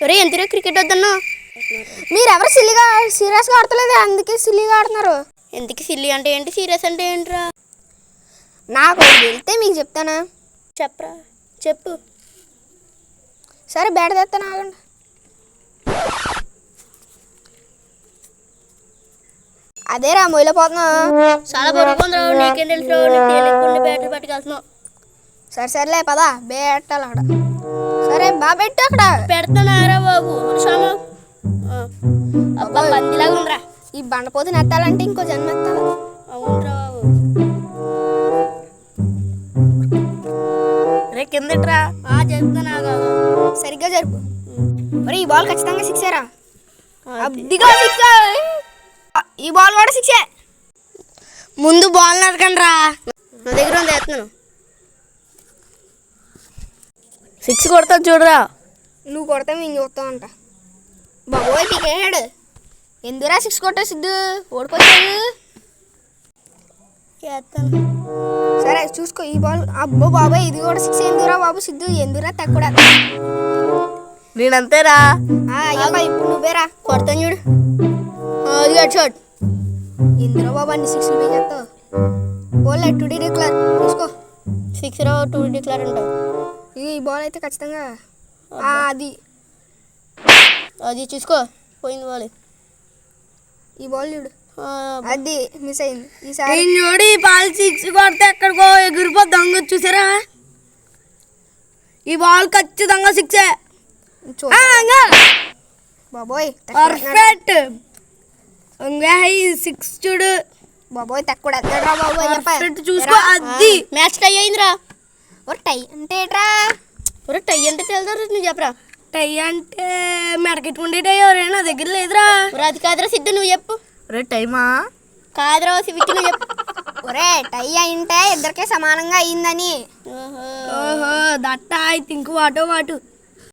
ఒరే ఎంతరే క్రికెట్ వద్దన్నా మీరెవరు సీరియస్గా ఆడతలేదు, అందుకే సిల్లీగా ఆడుతున్నారు. ఎందుకు సిల్లీ అంటే ఏంటి, సీరియస్ అంటే ఏంట్రా? నాకు వెళ్తే మీకు చెప్తానా? చెప్పరా, చెప్పు. సరే బ్యాట్ తెస్తాను, ఆగండి. అదేరా మొయిలిపోతున్నా. చాలా బరువుకుందిరా, నీకేం తెలుసు, నీకు తెలియకుండా బ్యాటరీ పట్టుకెళ్తున్నావు. సరేలే పదా పెట్టాలి అక్కడ. సరే బాగా పెట్టు అక్కడ. పెడతానారా బాబు, అబ్బా పందిలాగా ఉందిరా. ఈ బండపోతుని ఎత్తాలంటే ఇంకో జన్మ ఎత్తాలి. అవునరా బాబు. రే కిందట్రా. చెప్తానా కాదు, సరిగ్గా జరుపు. మరి ఈ బాల్ ఖచ్చితంగా సిక్సేరా. అదిగా సిక్స్. ఈ బాల్ కూడా సిక్సే. ముందు బాల్ నరకండి రా. నా దగ్గర ఉంది, ఎత్తున్నాను. 6 కొడతాను చూడరా. నువ్వు కొడతా మేము చూస్తాం అంట. బాబోయ్ పీకేసాడు. ఎందురా 6 కొట్టావు సిద్ధు, ఓడిపోయాడు. సరే చూసుకో ఈ బాల్. అబ్బో బాబాయ్ ఇది కూడా 6 ఎందురా బాబు సిద్ధు, ఎందురా తక్కువ. నేనంతేరా. ఇప్పుడు నువ్వేరా. కొడతాను చూడు. అది షాట్. ఎందురా బాబు అన్ని 6లు పీకేస్తావు. బోల్ 2D డిక్లేర్ చూసుకో. 6 రా 2D డిక్లేర్ ఉంటావు. ఈ బాల్ అయితే ఖచ్చితంగా అది చూసుకో, పోయింది బాల్. ఈ బాల్ చూడు, అది మిస్ అయింది. ఈసారి చూడు, ఈ బాల్ 6 కొడితే ఎక్కడికో ఎగిరిపోద్దాం. చూసారా, ఈ బాల్ ఖచ్చితంగా 6. బాబోయ్ పర్ఫెక్ట్. 6 చూడు బాబోయ్ తక్కువ బాబోయ్. చూసుకో, అది మ్యాచ్ టై అయిందిరా. ఒక టై అంటే ఏంట్రా? ఒరే టై అంటే తెలుదా, నువ్వు చెప్పరా. టై అంటే మెడకెట్టుకుంటే టై. ఎవరే నా దగ్గర లేదురా. అది కాదురా సిద్ధు, నువ్వు చెప్పు. ఒరే టైమా కాదురా విక్కి, నువ్వు చెప్పు. ఒరే టై అంటే ఇద్దరికే సమానంగా అయిందని. ఓహో దట్ ఐ థింక్ వాటు